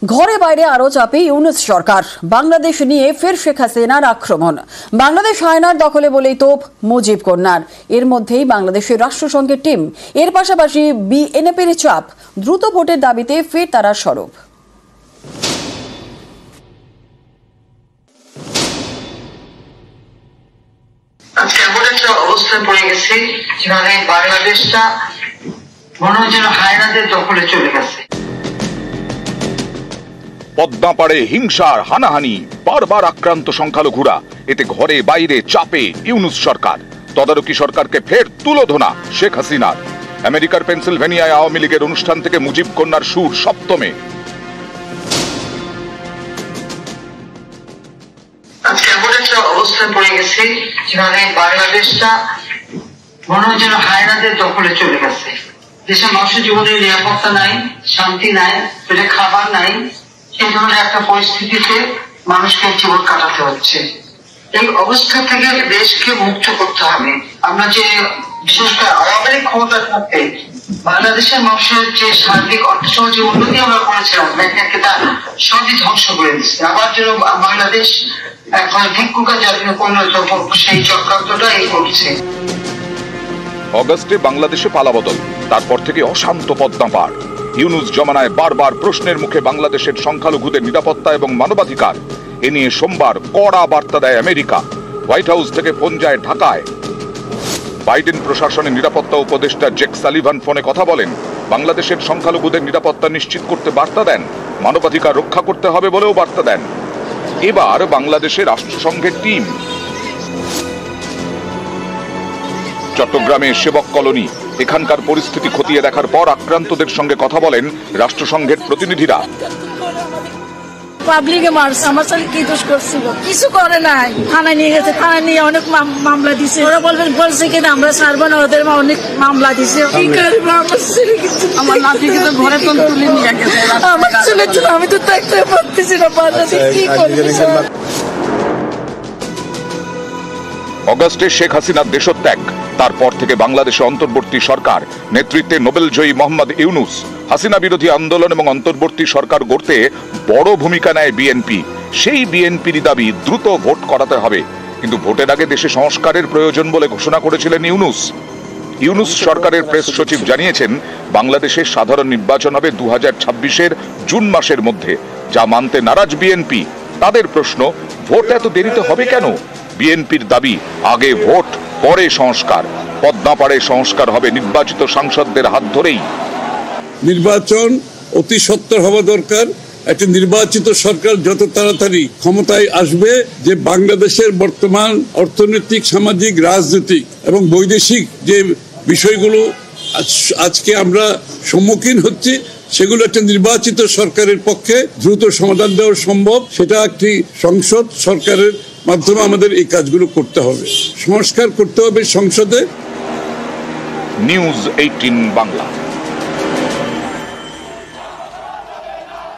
ঘরে বাইরে আরো চাপে ইউনূস সরকার। বাংলাদেশ নিয়ে ফের শেখ হাসিনার আক্রমণ। বাংলাদেশ হায়নার দখলে বলেই তোপ মুজিব কন্যার। এর মধ্যেই বাংলাদেশের রাষ্ট্রসংঘের টিম, এর পাশাপাশি বিএনপির চাপ, দ্রুত ভোটের দাবিতে ফের তারা সরব। আজকে এমন একটা অবস্থায় পড়ে গেছে যেখানে বাংলাদেশটা মনে হয় যেন হায়নাদের দখলে চলে গেছে। পদ্মা পাড়ে হিংসার হানাহানি, বারবার আক্রান্ত সংখ্যালঘুরা, এতে ঘরে বাইরে চাপে ইউনূস সরকার। তদারকি সরকারকে ফের তুলোধনা শেখ হাসিনার। আমেরিকার পেনসিলভেনিয়ায় আওয়ামী লীগের অনুষ্ঠান থেকে মুজিব কন্যার সুর সপ্তমে। আজকে এমন একটা অবস্থায় পড়ে গেছে যেখানে বাংলাদেশটা মনে হয় যেন হায়নাদের দখলে চলে গেছে। দেশের মানুষের জীবনের নিরাপত্তা নাই, শান্তি নাই, পেটে খাবার নাই। এই ধরনের একটা পরিস্থিতিতে মানুষকে জীবন কাটাতে হচ্ছে। এই অবস্থা থেকে দেশকে মুক্ত করতে হবে। আমরা যে বিশেষ করে আওয়ামী লীগ ক্ষমতা থাকতে বাংলাদেশের মানুষের যে সার্বিক অর্থসামাজিক উন্নতি আমরা করেছিলাম, তা সবই ধ্বংস করে দিচ্ছে। আবার যেন বাংলাদেশ এখন ভিক্ষুকা জাতিতে পরিণত সেই চক্রান্তটা এই করছে। অগস্টে বাংলাদেশে পালাবদল, তারপর থেকে অশান্ত পদ্মা পাড়। ইউনূস জমানায় বারবার প্রশ্নের মুখে বাংলাদেশের সংখ্যালঘুদের নিরাপত্তা এবং মানবাধিকার। এ নিয়ে সোমবার কড়া বার্তা দেয় আমেরিকা। হোয়াইট হাউস থেকে ফোন যায় ঢাকায়। বাইডেন প্রশাসনের নিরাপত্তা উপদেষ্টা জেক সালিভান ফোনে কথা বলেন। বাংলাদেশের সংখ্যালঘুদের নিরাপত্তা নিশ্চিত করতে বার্তা দেন, মানবাধিকার রক্ষা করতে হবে বলেও বার্তা দেন। এবার বাংলাদেশের রাষ্ট্রসংঘের টিম চট্টগ্রামের সেবক কলোনি, এখানকার পরিস্থিতি খতিয়ে দেখার পর আক্রান্তদের সঙ্গে কথা বলেন রাষ্ট্রসংঘের প্রতিনিধিরা। পাবলিকে মারছে, আমার সাথে কি দোষ করছিল? কিছু করে নাই। থানায় নিয়ে গেছে, থানায় নিয়ে অনেক মামলা দিছে। ওরা বলছে কিনা আমরা ছাড়বো না, ওদের অনেক মামলা দিছে। কি করবো? আমার নাতিকে তো ঘরে তুলে নিয়ে গেছে। আমার ছেলের জন্য আমি তো থাকতে পারতেছি না, বাচ্চাদের কি করবো? অগস্টে শেখ হাসিনার দেশত্যাগ, তারপর থেকে বাংলাদেশে অন্তর্বর্তী সরকার নেতৃত্বে নোবেলজয়ী মোহাম্মদ ইউনূস। হাসিনা বিরোধী আন্দোলন এবং অন্তর্বর্তী সরকার গড়তে বড় ভূমিকা নেয় বিএনপি। সেই বিএনপির দাবি দ্রুত ভোট করাতে হবে, কিন্তু ভোটের আগে দেশে সংস্কারের প্রয়োজন বলে ঘোষণা করেছিলেন ইউনূস। ইউনূস সরকারের প্রেস সচিব জানিয়েছেন, বাংলাদেশের সাধারণ নির্বাচন হবে 2026-এর জুন মাসের মধ্যে, যা মানতে নারাজ বিএনপি। তাদের প্রশ্ন, ভোট এত দেরিতে হবে কেন? বিএনপির দাবি, আগে ভোট পরে সংস্কার। পদ্মা পাড়ে সংস্কার হবে নির্বাচিত সাংসদদের হাত ধরেই। নির্বাচন অতি সত্বর হওয়া দরকার। একটা নির্বাচিত সরকার যত তাড়াতাড়ি ক্ষমতায় আসবে, যে বাংলাদেশের বর্তমান অর্থনৈতিক, সামাজিক, রাজনৈতিক এবং বৈদেশিক যে বিষয়গুলো আজকে আমরা সম্মুখীন হচ্ছি, সেগুলো একটা নির্বাচিত সরকারের পক্ষে দ্রুত সমাধান দেওয়া সম্ভব। সেটা একটি সংসদ সরকারের মাধ্যমে আমাদের এই কাজগুলো করতে হবে, সংস্কার করতে হবে সংসদে। নিউজ 18 বাংলা।